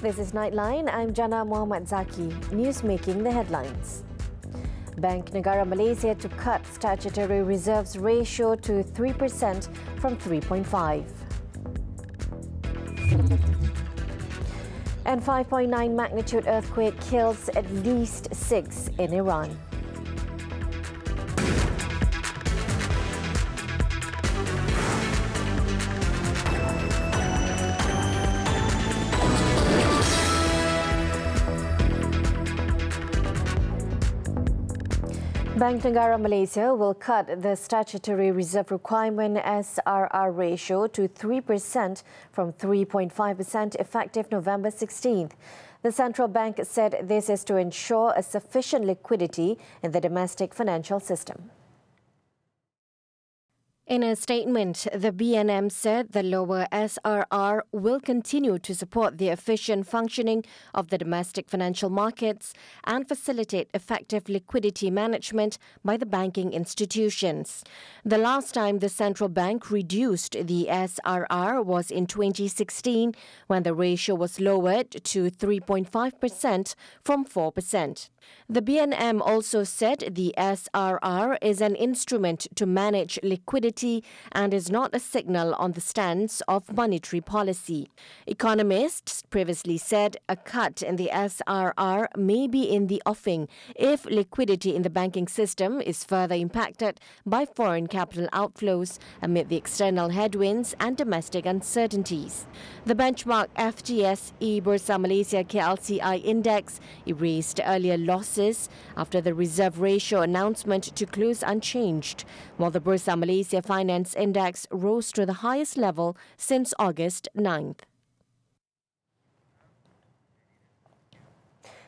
This is Nightline. I'm Jana Muhammad Zaki. News making the headlines. Bank Negara Malaysia to cut statutory reserves ratio to 3% from 3.5%. And 5.9 magnitude earthquake kills at least 6 in Iran. Bank Negara Malaysia will cut the statutory reserve requirement SRR ratio to 3% from 3.5% effective November 16th. The central bank said this is to ensure a sufficient liquidity in the domestic financial system. In a statement, the BNM said the lower SRR will continue to support the efficient functioning of the domestic financial markets and facilitate effective liquidity management by the banking institutions. The last time the central bank reduced the SRR was in 2016, when the ratio was lowered to 3.5% from 4%. The BNM also said the SRR is an instrument to manage liquidity and is not a signal on the stance of monetary policy. Economists previously said a cut in the SRR may be in the offing if liquidity in the banking system is further impacted by foreign capital outflows amid the external headwinds and domestic uncertainties. The benchmark FTSE Bursa Malaysia KLCI index erased earlier losses after the reserve ratio announcement to close unchanged, while the Bursa Malaysia Finance Index rose to the highest level since August 9th.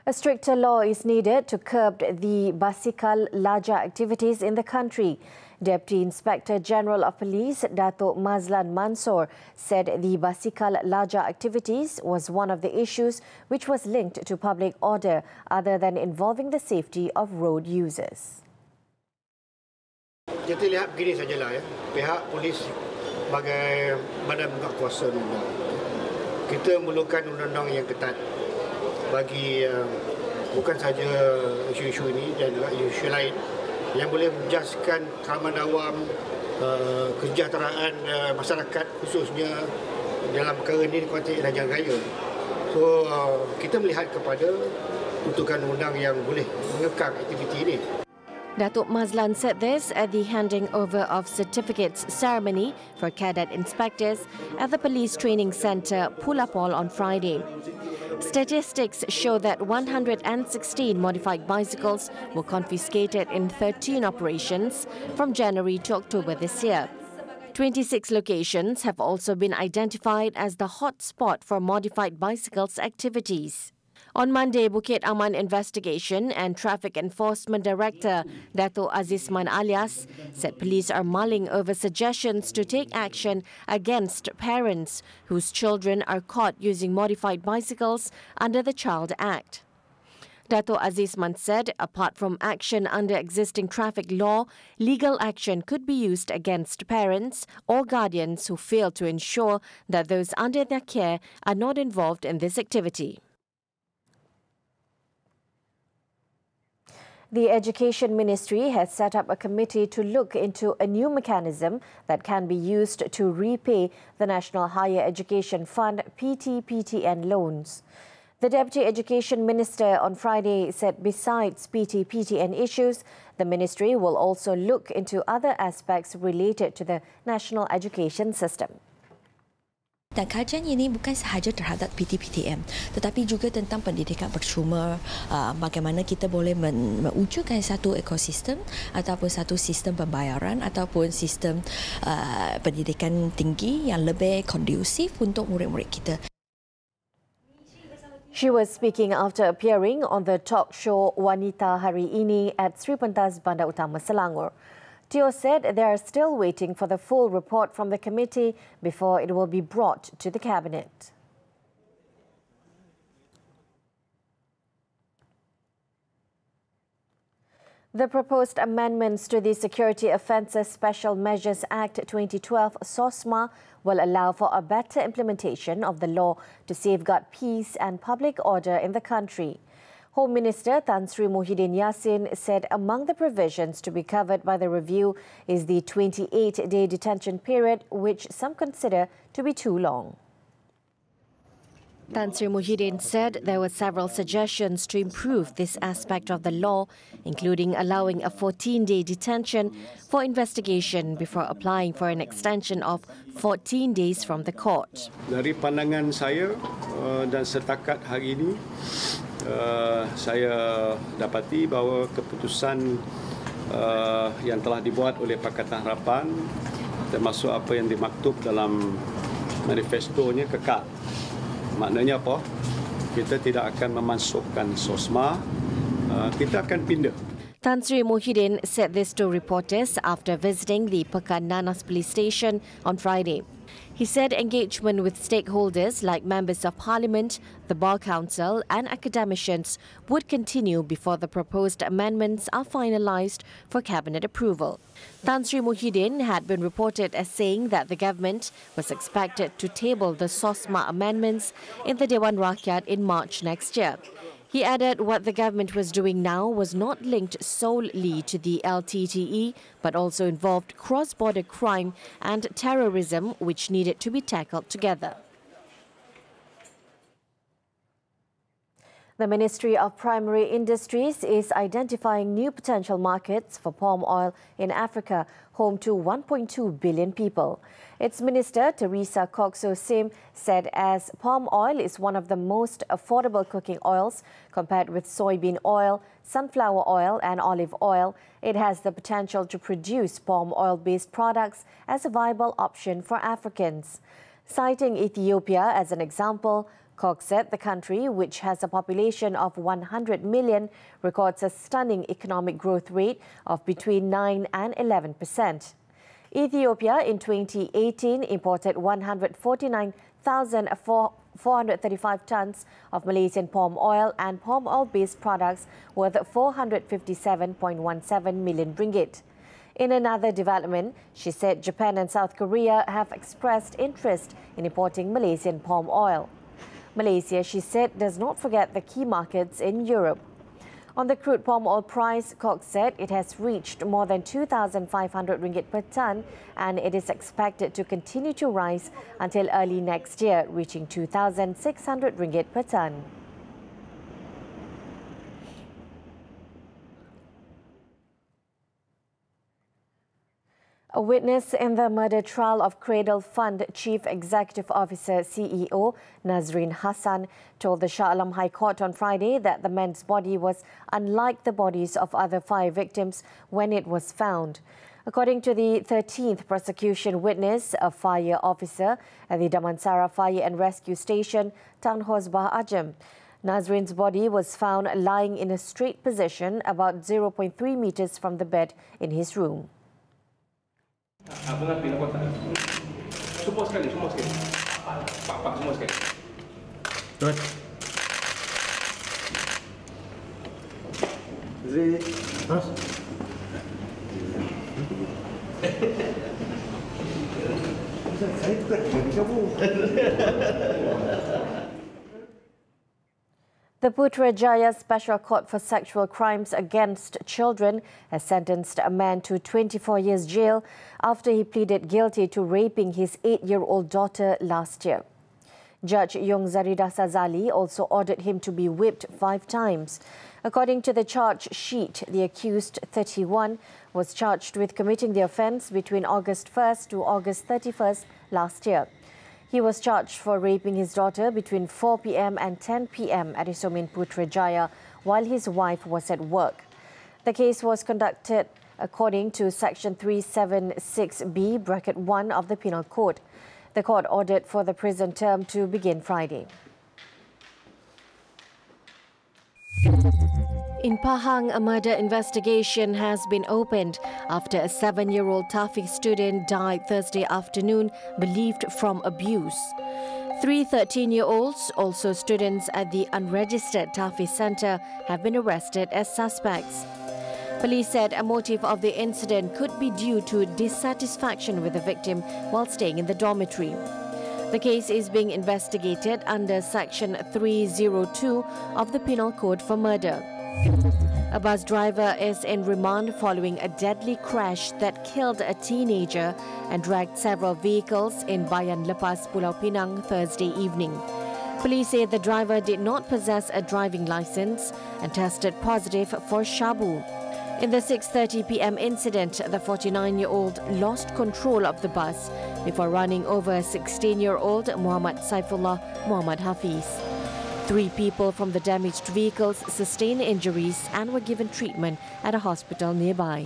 A stricter law is needed to curb the basikal lajak activities in the country. Deputy Inspector General of Police Datuk Mazlan Mansoor said the basikal lajak activities was one of the issues which was linked to public order other than involving the safety of road users. Kita lihat begini sajalah ya. Pihak polis sebagai badan penegak kuasa undang. Kita memerlukan undang-undang yang ketat bagi bukan saja isu-isu ini dan juga isu lain yang boleh menjaskan keamanan awam, kesejahteraan masyarakat khususnya dalam perkara ini di konteks Raja Raya. So kita melihat kepada peruntukan undang yang boleh mengekang aktiviti ini. Datuk Mazlan said this at the handing over of certificates ceremony for cadet inspectors at the Police Training Centre, Pulapol on Friday. Statistics show that 116 modified bicycles were confiscated in 13 operations from January to October this year. 26 locations have also been identified as the hot spot for modified bicycles activities. On Monday, Bukit Aman Investigation and Traffic Enforcement Director Dato' Azizman Alias said police are mulling over suggestions to take action against parents whose children are caught using modified bicycles under the Child Act. Dato' Azizman said, apart from action under existing traffic law, legal action could be used against parents or guardians who fail to ensure that those under their care are not involved in this activity. The Education Ministry has set up a committee to look into a new mechanism that can be used to repay the National Higher Education Fund (PT-PTN) loans. The Deputy Education Minister on Friday said besides PT-PTN issues, the ministry will also look into other aspects related to the national education system. Dan kajian ini bukan sahaja terhadap PT-PTM, tetapi juga tentang pendidikan percuma, bagaimana kita boleh mewujudkan satu ekosistem ataupun satu sistem pembayaran ataupun sistem pendidikan tinggi yang lebih kondusif untuk murid-murid kita. She was speaking after appearing on the talk show Wanita Hari Ini at Sri Pentas Bandar Utama Selangor. Teo said they are still waiting for the full report from the committee before it will be brought to the cabinet. The proposed amendments to the Security Offences Special Measures Act 2012 (SOSMA) will allow for a better implementation of the law to safeguard peace and public order in the country. Home Minister Tan Sri Muhyiddin Yassin said among the provisions to be covered by the review is the 28-day detention period, which some consider to be too long. Tan Sri Muhyiddin said there were several suggestions to improve this aspect of the law, including allowing a 14-day detention for investigation before applying for an extension of 14 days from the court. Dari pandangan saya dan setakat hari ini, saya dapati bahawa keputusan yang telah dibuat oleh Pakatan Harapan, termasuk apa yang dimaktub dalam manifestonya, kekal. Maknanya apa? Kita tidak akan memasukkan SOSMA, kita akan pindah. Tan Sri Muhyiddin said this to reporters after visiting the Pekan Nanas police station on Friday. He said engagement with stakeholders like members of parliament, the Bar Council and academicians would continue before the proposed amendments are finalised for cabinet approval. Tan Sri Muhyiddin had been reported as saying that the government was expected to table the SOSMA amendments in the Dewan Rakyat in March next year. He added what the government was doing now was not linked solely to the LTTE, but also involved cross-border crime and terrorism, which needed to be tackled together. The Ministry of Primary Industries is identifying new potential markets for palm oil in Africa, home to 1.2 billion people. Its Minister, Teresa Coxo-Sim, said as palm oil is one of the most affordable cooking oils compared with soybean oil, sunflower oil and olive oil, it has the potential to produce palm oil-based products as a viable option for Africans. Citing Ethiopia as an example, Cox said the country, which has a population of 100 million, records a stunning economic growth rate of between 9 and 11%. Ethiopia in 2018 imported 149,435 tons of Malaysian palm oil and palm oil-based products worth 457.17 million ringgit. In another development, she said Japan and South Korea have expressed interest in importing Malaysian palm oil. Malaysia, she said, does not forget the key markets in Europe. On the crude palm oil price, Cox said it has reached more than 2,500 ringgit per tonne and it is expected to continue to rise until early next year, reaching 2,600 ringgit per tonne. A witness in the murder trial of Cradle Fund Chief Executive Officer CEO Nazrin Hassan told the Shah Alam High Court on Friday that the man's body was unlike the bodies of other fire victims when it was found. According to the 13th prosecution witness, a fire officer at the Damansara Fire and Rescue Station, Tan Hosbah Ajam, Nazrin's body was found lying in a straight position about 0.3 meters from the bed in his room. Abang pindah kotak. Semua sekali. Pak, semua sekali. Terus. Terus. Saya bukan kamu. The Putrajaya Special Court for Sexual Crimes Against Children has sentenced a man to 24 years jail after he pleaded guilty to raping his 8-year-old daughter last year. Judge Yong Zarida Sazali also ordered him to be whipped 5 times. According to the charge sheet, the accused, 31, was charged with committing the offence between August 1st to August 31st last year. He was charged for raping his daughter between 4 p.m. and 10 p.m. at his home in Putrajaya while his wife was at work. The case was conducted according to Section 376B(1) of the Penal Code. The court ordered for the prison term to begin Friday. In Pahang, a murder investigation has been opened after a 7-year-old TAFE student died Thursday afternoon, believed from abuse. 3 13-year-olds, also students at the unregistered TAFE Centre, have been arrested as suspects. Police said a motive of the incident could be due to dissatisfaction with the victim while staying in the dormitory. The case is being investigated under Section 302 of the Penal Code for murder. A bus driver is in remand following a deadly crash that killed a teenager and dragged several vehicles in Bayan Lepas, Pulau Pinang Thursday evening. Police say the driver did not possess a driving license and tested positive for shabu. In the 6:30 p.m. incident, the 49-year-old lost control of the bus before running over 16-year-old Muhammad Saifullah Muhammad Hafiz. 3 people from the damaged vehicles sustained injuries and were given treatment at a hospital nearby.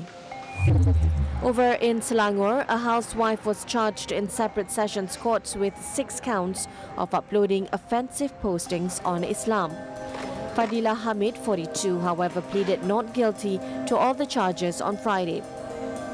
Over in Selangor, a housewife was charged in separate sessions courts with 6 counts of uploading offensive postings on Islam. Fadila Hamid, 42, however, pleaded not guilty to all the charges on Friday.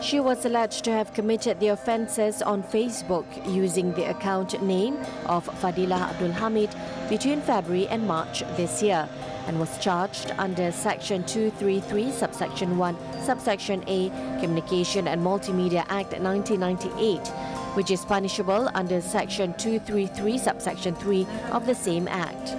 She was alleged to have committed the offences on Facebook using the account name of Fadila Abdul Hamid between February and March this year and was charged under Section 233, Subsection 1, Subsection A, Communication and Multimedia Act 1998, which is punishable under Section 233, Subsection 3 of the same Act.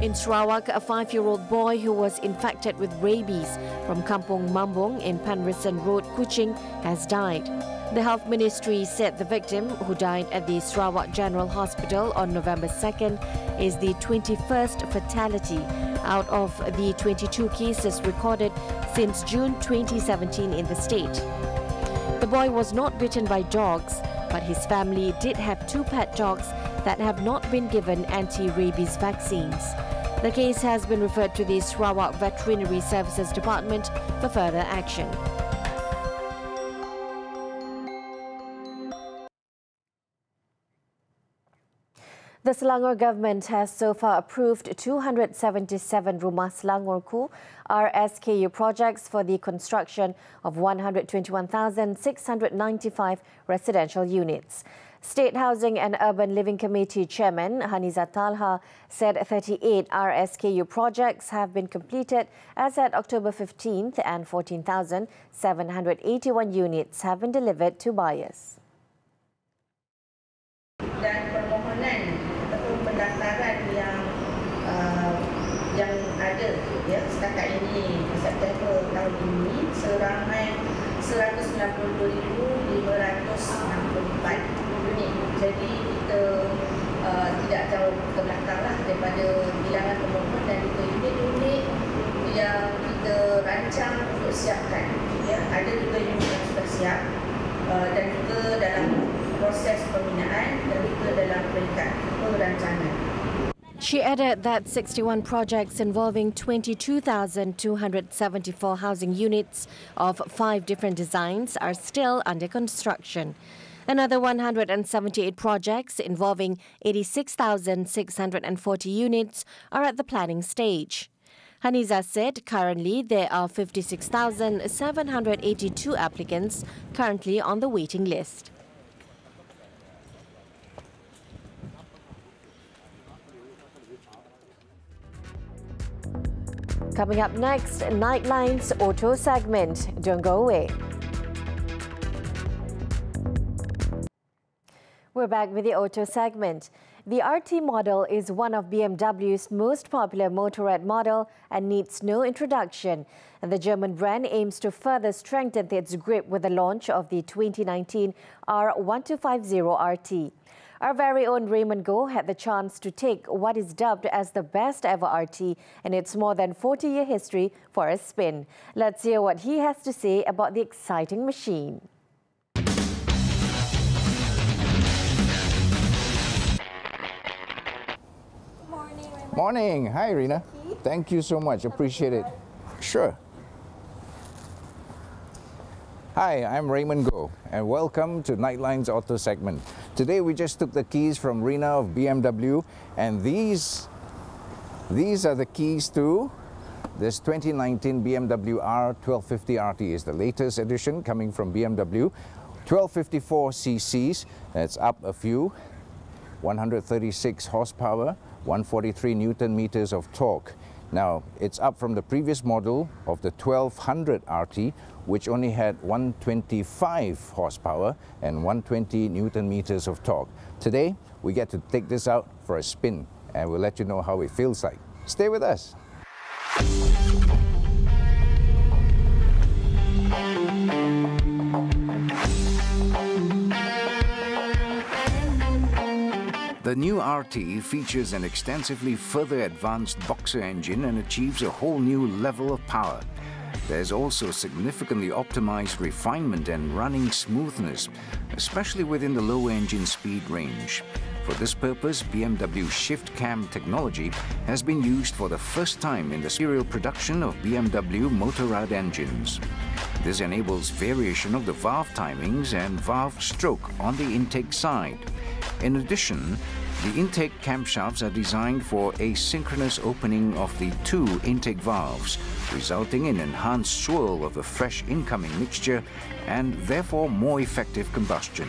In Sarawak, a 5-year-old boy who was infected with rabies from Kampung Mambung in Penrison Road, Kuching, has died. The Health Ministry said the victim, who died at the Sarawak General Hospital on November 2nd, is the 21st fatality out of the 22 cases recorded since June 2017 in the state. The boy was not bitten by dogs, but his family did have 2 pet dogs that have not been given anti-rabies vaccines. The case has been referred to the Sarawak Veterinary Services Department for further action. The Selangor government has so far approved 277 Rumah Selangorku RSKU projects for the construction of 121,695 residential units. State Housing and Urban Living Committee Chairman Haniza Talha said 38 RSKU projects have been completed as at October 15th and 14,781 units have been delivered to buyers. Dan permohonan ataupun pendaftaran yang ada ya setakat ini September tahun ini seramai 192,564 unit. Jadi kita tidak jauh ke belakanglah daripada bilangan pemohon dan juga unit-unit yang kita rancang untuk siapkan. Ya, ada juga unit yang sudah siap dan juga dalam proses pembinaan dan juga dalam peringkat perancangan. She added that 61 projects involving 22,274 housing units of 5 different designs are still under construction. Another 178 projects involving 86,640 units are at the planning stage. Haniza said currently there are 56,782 applicants currently on the waiting list. Coming up next, Nightline's auto segment. Don't go away. We're back with the auto segment. The RT model is one of BMW's most popular motorrad model and needs no introduction. And the German brand aims to further strengthen its grip with the launch of the 2019 R1250 RT. Our very own Raymond Goh had the chance to take what is dubbed as the best ever RT and its more than 40-year history for a spin. Let's hear what he has to say about the exciting machine. Morning. Hi, Rina. Thank you so much. Appreciate it. Sure. Hi, I'm Raymond Goh, and welcome to Nightline's Auto segment. Today, we just took the keys from Rina of BMW, and these are the keys to this 2019 BMW R1250 RT. Is the latest edition coming from BMW. 1254 cc's. That's up a few. 136 horsepower. 143 Newton meters of torque. Now, it's up from the previous model of the 1200 RT, which only had 125 horsepower and 120 Newton meters of torque. Today, we get to take this out for a spin, and we'll let you know how it feels like. Stay with us. The new RT features an extensively further advanced boxer engine and achieves a whole new level of power. There's also significantly optimized refinement and running smoothness, especially within the low engine speed range. For this purpose, BMW shift cam technology has been used for the first time in the serial production of BMW Motorrad engines. This enables variation of the valve timings and valve stroke on the intake side. In addition, the intake camshafts are designed for asynchronous opening of the two intake valves, resulting in enhanced swirl of the fresh incoming mixture and therefore more effective combustion.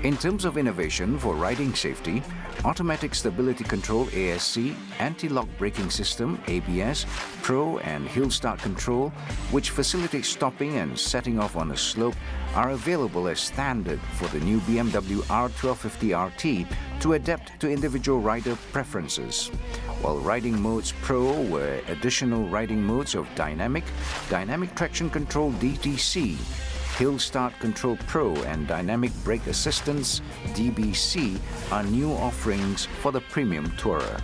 In terms of innovation for riding safety, automatic stability control ASC, anti-lock braking system ABS, Pro and hill start control, which facilitates stopping and setting off on a slope, are available as standard for the new BMW R1250 RT to adapt to individual rider preferences. While riding modes Pro were additional riding modes of dynamic traction control DTC, Hill Start Control Pro and Dynamic Brake Assistance DBC are new offerings for the premium tourer.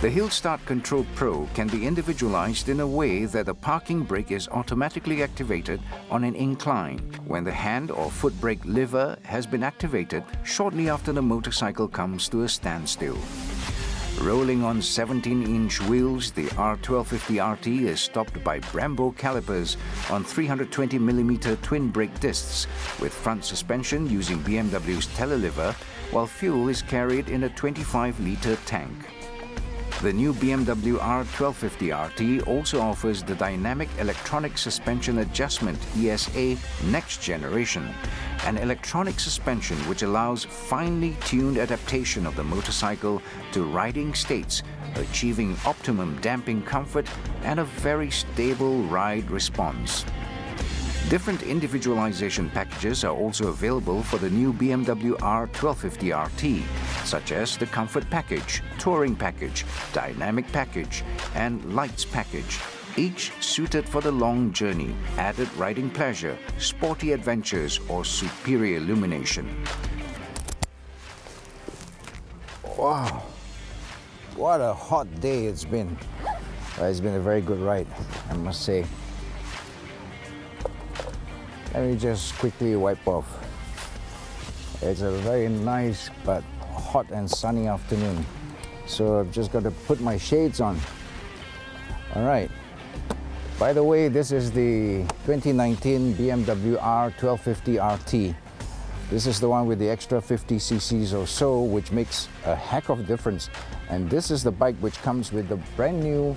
The Hill Start Control Pro can be individualized in a way that the parking brake is automatically activated on an incline when the hand or foot brake lever has been activated shortly after the motorcycle comes to a standstill. Rolling on 17-inch wheels, the R1250 RT is stopped by Brembo calipers on 320mm twin brake discs with front suspension using BMW's telelever, while fuel is carried in a 25-litre tank. The new BMW R1250 RT also offers the Dynamic Electronic Suspension Adjustment ESA Next Generation, an electronic suspension which allows finely tuned adaptation of the motorcycle to riding states, achieving optimum damping comfort and a very stable ride response. Different individualization packages are also available for the new BMW R1250 RT, such as the Comfort Package, Touring Package, Dynamic Package, and Lights Package, each suited for the long journey, added riding pleasure, sporty adventures, or superior illumination. Wow, what a hot day it's been. It's been a very good ride, I must say. Let me just quickly wipe off. It's a very nice but hot and sunny afternoon. So I've just got to put my shades on. All right. By the way, this is the 2019 BMW R1250 RT. This is the one with the extra 50 cc's or so, which makes a heck of a difference. And this is the bike which comes with the brand new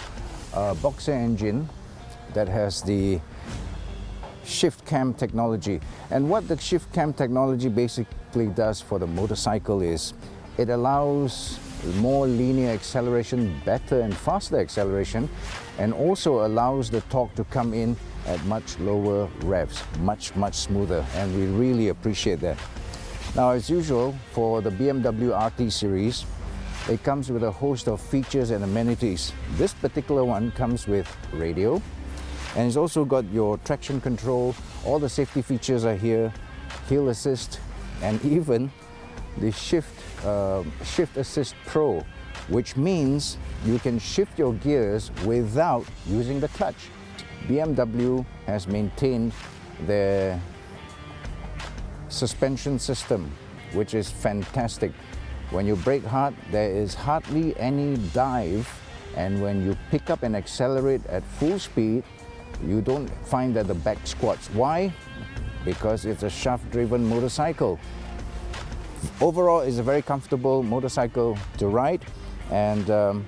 boxer engine that has the shift cam technology. And what the shift cam technology basically does for the motorcycle is it allows more linear acceleration, better and faster acceleration, and also allows the torque to come in at much lower revs, much smoother, and we really appreciate that. Now, as usual, for the BMW RT series, it comes with a host of features and amenities. This particular one comes with radio, and it's also got your traction control. All the safety features are here, hill assist, and even the Shift Assist Pro, which means you can shift your gears without using the clutch. BMW has maintained their suspension system, which is fantastic. When you brake hard, there is hardly any dive, and when you pick up and accelerate at full speed, you don't find that the back squats. Why? Because it's a shaft-driven motorcycle. Overall, it's a very comfortable motorcycle to ride, and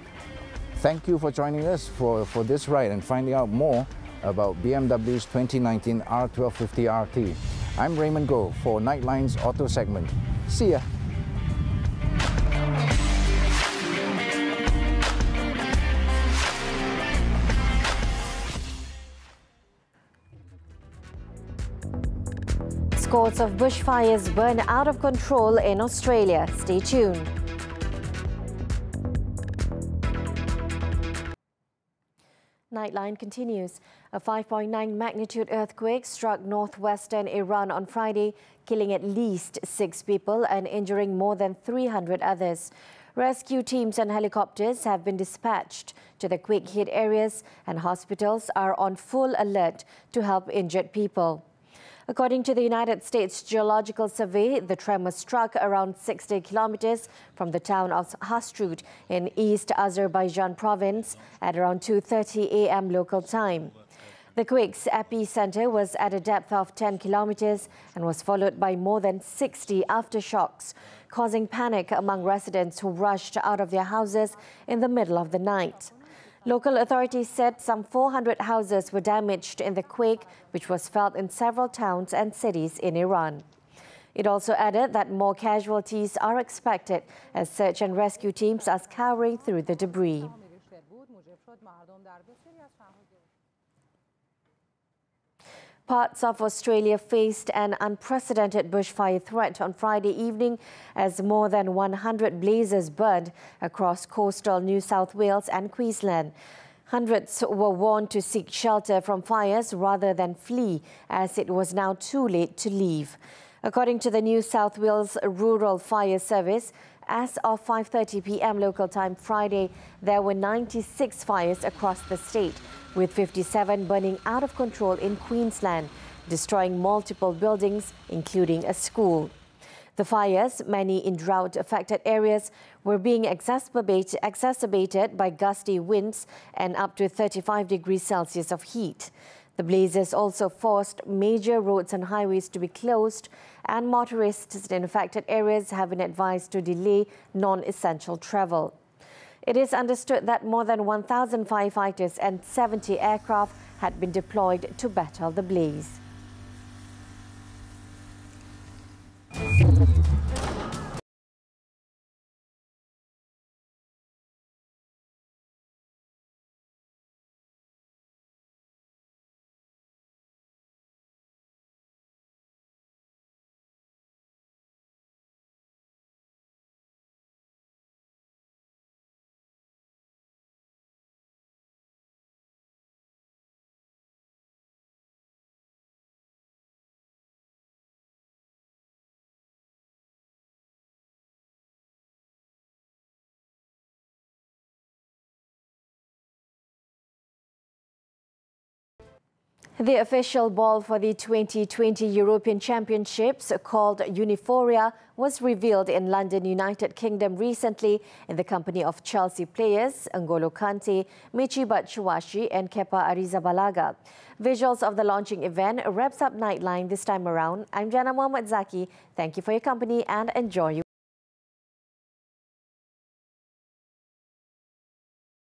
thank you for joining us for this ride and finding out more about BMW's 2019 R1250 RT. I'm Raymond Goh for Nightline's Auto Segment. See ya! Scores of bushfires burn out of control in Australia. Stay tuned. Nightline continues. A 5.9 magnitude earthquake struck northwestern Iran on Friday, killing at least 6 people and injuring more than 300 others. Rescue teams and helicopters have been dispatched to the quake-hit areas, and hospitals are on full alert to help injured people. According to the United States Geological Survey, the tremor struck around 60 kilometers from the town of Hastrut in East Azerbaijan province at around 2:30 a.m. local time. The quake's epicenter was at a depth of 10 kilometers and was followed by more than 60 aftershocks, causing panic among residents who rushed out of their houses in the middle of the night. Local authorities said some 400 houses were damaged in the quake, which was felt in several towns and cities in Iran. It also added that more casualties are expected as search and rescue teams are scouring through the debris. Parts of Australia faced an unprecedented bushfire threat on Friday evening as more than 100 blazes burned across coastal New South Wales and Queensland. Hundreds were warned to seek shelter from fires rather than flee, as it was now too late to leave. According to the New South Wales Rural Fire Service, as of 5:30 p.m. local time Friday, there were 96 fires across the state, with 57 burning out of control in Queensland, destroying multiple buildings, including a school. The fires, many in drought-affected areas, were being exacerbated by gusty winds and up to 35 degrees Celsius of heat. The blazes also forced major roads and highways to be closed, and motorists in affected areas have been advised to delay non-essential travel. It is understood that more than 1,000 firefighters and 70 aircraft had been deployed to battle the blaze. The official ball for the 2020 European Championships, called Uniforia, was revealed in London, United Kingdom recently in the company of Chelsea players N'Golo Kante, Michy Batshuayi and Kepa Arrizabalaga. Visuals of the launching event wraps up Nightline this time around. I'm Jana Mohamed Zaki. Thank you for your company and enjoy your